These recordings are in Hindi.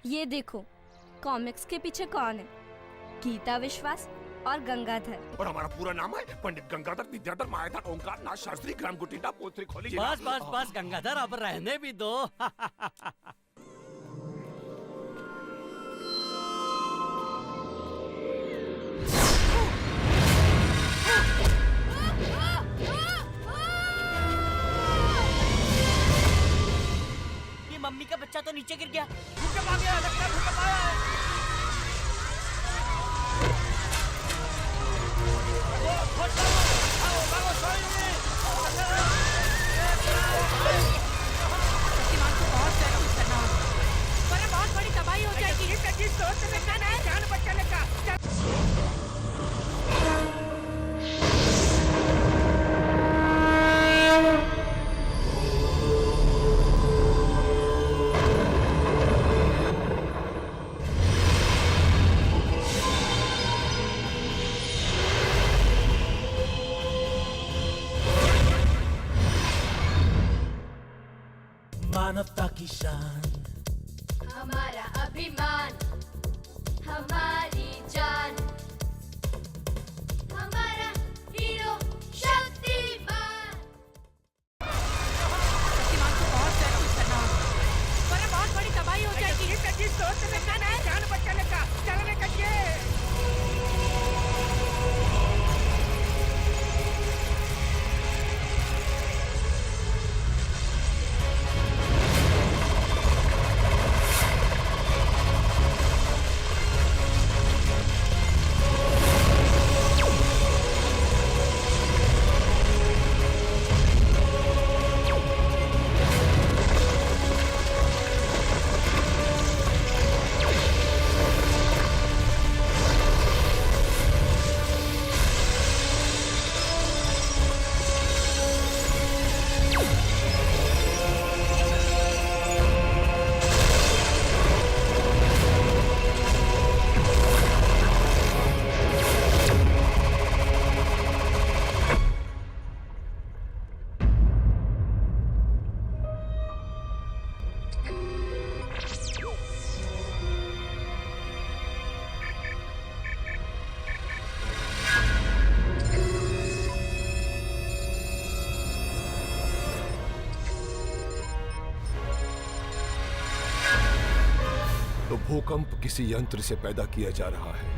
ये देखो, कॉमिक्स के पीछे कौन है? गीता विश्वास और गंगाधर। और हमारा पूरा नाम है पंडित गंगाधर विद्याधर मायाधर ओंकार नाथ शास्त्री ग्राम गुटिंडा पोत्री खोली। बस बस बस गंगाधर, अब रहने भी दो। ये मम्मी का बच्चा तो नीचे गिर गया। भूकंप आ गया, लगता है भूकंप आया है। शक्तिमान को बहुत प्रैक्टिस करना होगा, वरना बहुत बड़ी तबाही हो जाएगी। जान बचाने का। मानवता की शान, हमारा अभिमान, हमारी जान, हमारा हीरो शक्तिमान। शक्तिमान को बहुत प्रैक्टिस करना होगा, वरना बहुत बड़ी तबाही हो जाएगी। जान बचाने का चलने का। तो भूकंप किसी यंत्र से पैदा किया जा रहा है।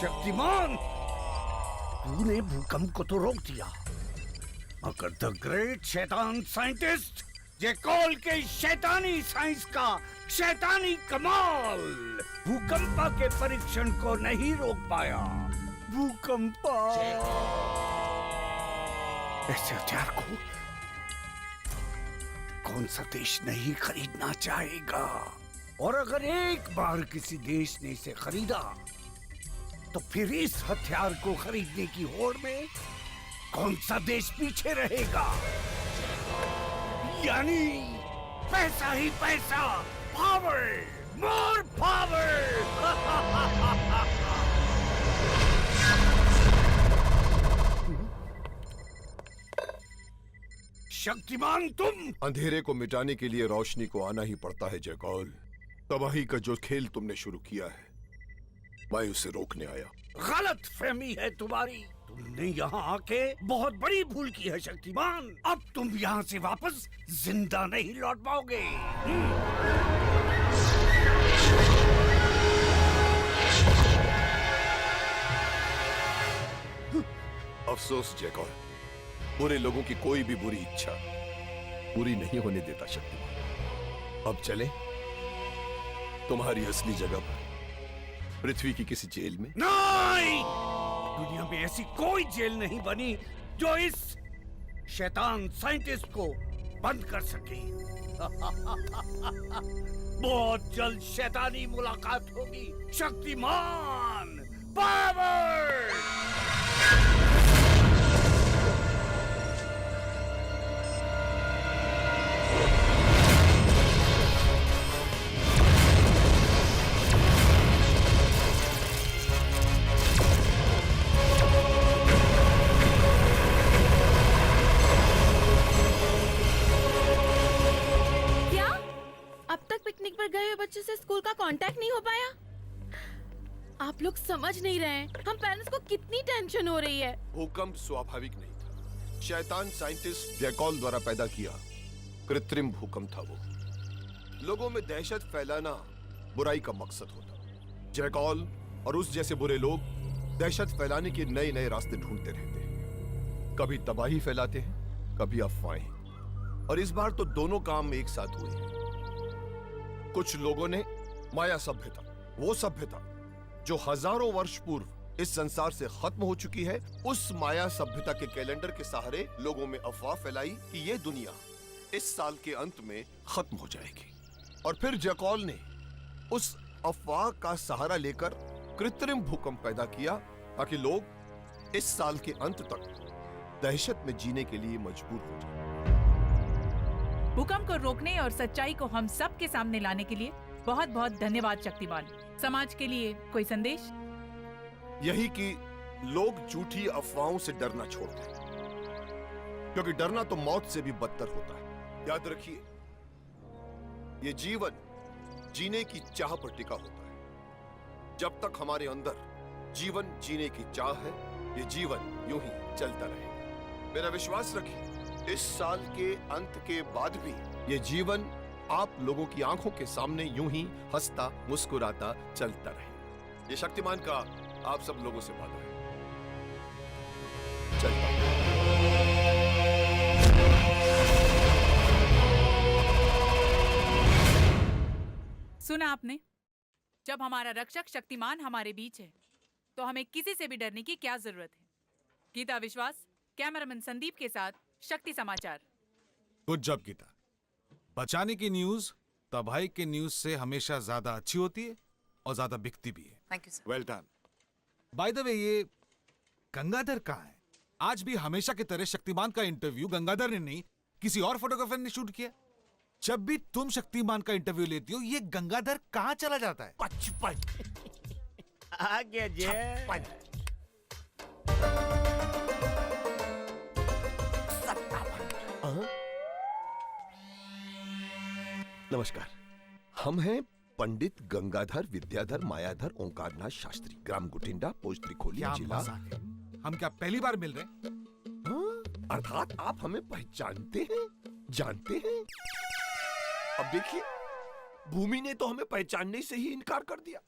शक्तिमान, तूने भूकंप को तो रोक दिया, मगर द ग्रेट शैतान साइंटिस्ट जेकॉल के शैतानी साइंस का शैतानी कमाल भूकंपा के परीक्षण को नहीं रोक पाया। भूकंपा ऐसे हथियार को कौन सा देश नहीं खरीदना चाहेगा? और अगर एक बार किसी देश ने इसे खरीदा तो फिर इस हथियार को खरीदने की होड़ में कौन सा देश पीछे रहेगा? यानी पैसा ही पैसा, पावर, मोर पावर। शक्तिमान, तुम अंधेरे को मिटाने के लिए रोशनी को आना ही पड़ता है जयकौल। तबाही का जो खेल तुमने शुरू किया है, मैं उसे रोकने आया। गलत फहमी है तुम्हारी। तुमने यहाँ आके बहुत बड़ी भूल की है शक्तिमान। अब तुम यहाँ से वापस जिंदा नहीं लौट पाओगे। अफसोस जयकौल, बुरे लोगों की कोई भी बुरी इच्छा पूरी नहीं होने देता शक्तिमान। अब चले तुम्हारी असली जगह पर, पृथ्वी की किसी जेल में। नहीं! दुनिया में ऐसी कोई जेल नहीं बनी जो इस शैतान साइंटिस्ट को बंद कर सकी। बहुत जल्द शैतानी मुलाकात होगी। शक्तिमान पावर। क्या अब तक पिकनिक पर गए हुए बच्चों से स्कूल का कांटेक्ट नहीं हो पाया? आप लोग समझ नहीं रहे हैं हम पेरेंट्स को कितनी टेंशन हो रही है। भूकंप स्वाभाविक नहीं था, शैतान साइंटिस्ट जैकॉल द्वारा पैदा किया कृत्रिम भूकंप था वो। लोगों में दहशत फैलाना बुराई का मकसद होता। जैकॉल और उस जैसे बुरे लोग दहशत फैलाने के नए नए रास्ते ढूंढते रहते हैं। कभी तबाही फैलाते हैं, कभी अफवाहें, और इस बार तो दोनों काम एक साथ हुए हैं। कुछ लोगों ने माया सभ्यता, वो सभ्यता जो हजारों वर्ष पूर्व इस संसार से खत्म हो चुकी है, उस माया सभ्यता के कैलेंडर के सहारे लोगों में अफवाह फैलाई कि ये दुनिया इस साल के अंत में खत्म हो जाएगी। और फिर जैकॉल ने उस अफवाह का सहारा लेकर कृत्रिम भूकंप पैदा किया ताकि लोग इस साल के अंत तक दहशत में जीने के लिए मजबूर हो जाएं। भूकंप को रोकने और सच्चाई को हम सब के सामने लाने के लिए बहुत बहुत धन्यवाद शक्तिमान। समाज के लिए कोई संदेश? यही कि लोग झूठी अफवाहों से डरना छोड़ दें, क्योंकि डरना तो मौत से भी बदतर होता है। याद रखिए, ये जीवन जीने की चाह पर टिका होता है। जब तक हमारे अंदर जीवन जीने की चाह है, ये जीवन यूं ही चलता रहेगा। मेरा विश्वास रखिए, इस साल के अंत के बाद भी ये जीवन आप लोगों की आंखों के सामने यूं ही हंसता मुस्कुराता चलता रहे। ये शक्तिमान का आप सब लोगों से वादा है। चलता हूं। सुना आपने? जब हमारा रक्षक शक्तिमान हमारे बीच है तो हमें किसी से भी डरने की क्या जरूरत है। गीता विश्वास, कैमरामैन संदीप के साथ शक्ति समाचार। Good job Geeta. बचाने की न्यूज तबाही के न्यूज से हमेशा ज्यादा अच्छी होती है और ज्यादा बिकती भी है। Thank you sir. Well done. By the way, ये गंगाधर कहाँ है? आज भी हमेशा की तरह शक्तिमान का इंटरव्यू गंगाधर ने नहीं, किसी और फोटोग्राफर ने शूट किया। जब भी तुम शक्तिमान का इंटरव्यू लेती हो, ये गंगाधर कहाँ चला जाता है? 55 आगे जे 57। नमस्कार, हम हैं पंडित गंगाधर विद्याधर मायाधर ओंकारनाथ शास्त्री, ग्राम गुटिंडा, पोस्ट त्रिखोली, क्या जिला। मजाक है? हम क्या पहली बार मिल रहे हैं? हाँ? अर्थात आप हमें पहचानते हैं, जानते हैं। अब देखिए, भूमि ने तो हमें पहचानने से ही इनकार कर दिया,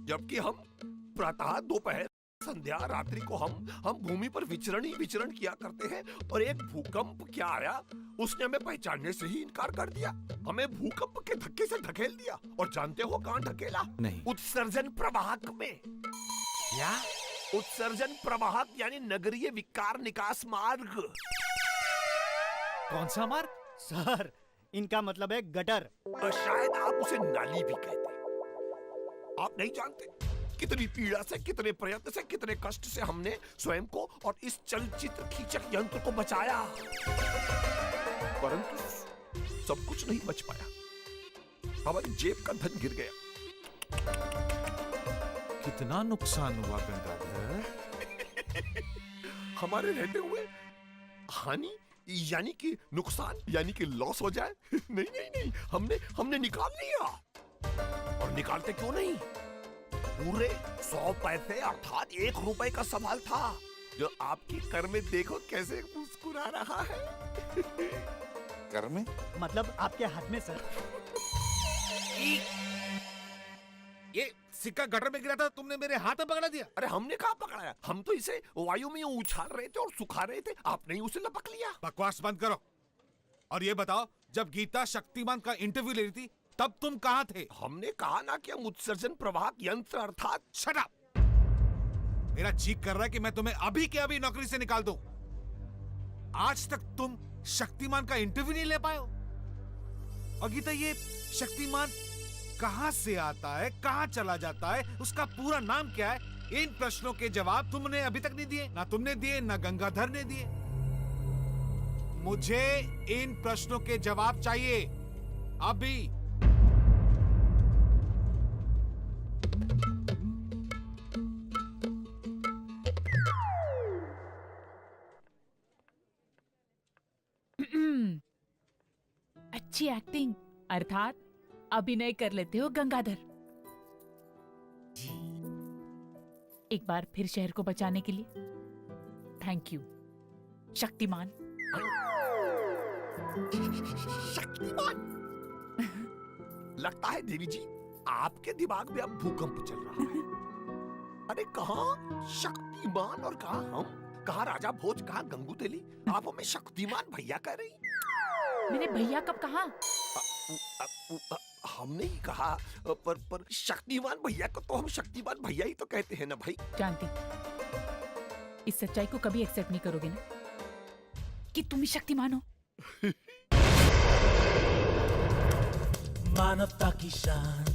जबकि हम प्रातः, दोपहर, संध्या, रात्रि को हम भूमि पर विचरण ही विचरण किया करते हैं, और एक भूकंप क्या आया, उसने हमें पहचानने से ही इनकार कर दिया। हमें भूकंप के धक्के से ढकेल दिया, और जानते हो कहां ढकेला? नहीं। उत्सर्जन प्रवाहक में। क्या? उत्सर्जन प्रवाहक यानी नगरीय विकार निकास मार्ग। कौन सा मार्ग? सर, इनका मतलब है गटर। और शायद आप उसे नाली भी कहते हैं। आप नहीं जानते कितनी पीड़ा से, कितने प्रयत्न से, कितने कष्ट से हमने स्वयं को और इस चलचित्र खींचक यंत्र को बचाया, परंतु सब कुछ नहीं बच पाया। हमारी जेब का धन गिर गया। कितना नुकसान हुआ गंगाधर? हमारे रहते हुए हानि यानी कि नुकसान, यानी कि लॉस हो जाए? नहीं नहीं नहीं, हमने निकाल लिया। और निकालते क्यों नहीं? पूरे 100 पैसे अर्थात 1 रुपए का सवाल था, जो आपकी कर में देखो कैसे मुस्कुरा रहा है। कर में? मतलब आपके हाथ में सर। ये सिक्का गटर में गिरा था, तुमने मेरे हाथ में पकड़ा दिया। अरे हमने कहाँ पकड़ाया, हम तो इसे वायु में उछाल रहे थे और सुखा रहे थे, आपने ही उसे लपक लिया। बकवास बंद करो और ये बताओ, जब गीता शक्तिमान का इंटरव्यू ले रही थी तब तुम कहाँ थे? हमने कहा ना कि हम उत्सर्जन प्रवाहक यंत्र अर्थात। Shut up! मेरा जी कर रहा है कि मैं तुम्हें अभी के अभी नौकरी से निकाल दूं। आज तक तुम शक्तिमान का इंटरव्यू नहीं ले पाए हो? और गीता, ये शक्तिमान कहां से आता है, कहां चला जाता है, उसका पूरा नाम क्या है? इन प्रश्नों के जवाब तुमने अभी तक नहीं दिए। ना तुमने दिए, ना गंगाधर ने दिए। मुझे इन प्रश्नों के जवाब चाहिए अभी। अच्छी एक्टिंग अर्थात अभिनय कर लेते हो गंगाधर। एक बार फिर शहर को बचाने के लिए थैंक यू शक्तिमान। शक्तिमान। लगता है देवी जी आपके दिमाग में अब भूकंप चल रहा है। अरे कहाँ शक्तिमान और कहाँ हम, कहाँ राजा भोज, कहाँ गंगू तेली, आप हमें शक्तिमान भैया कह रही? मैंने भैया कब कहा? हमने ही कहा, पर शक्तिमान भैया को तो हम शक्तिमान भैया ही तो कहते हैं ना भाई। जानती, इस सच्चाई को कभी एक्सेप्ट नहीं करोगे ना कि तुम ही शक्तिमान हो। मानवता की शान,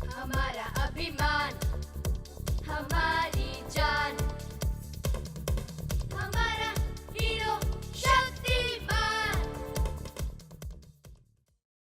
हमारा अभिमान,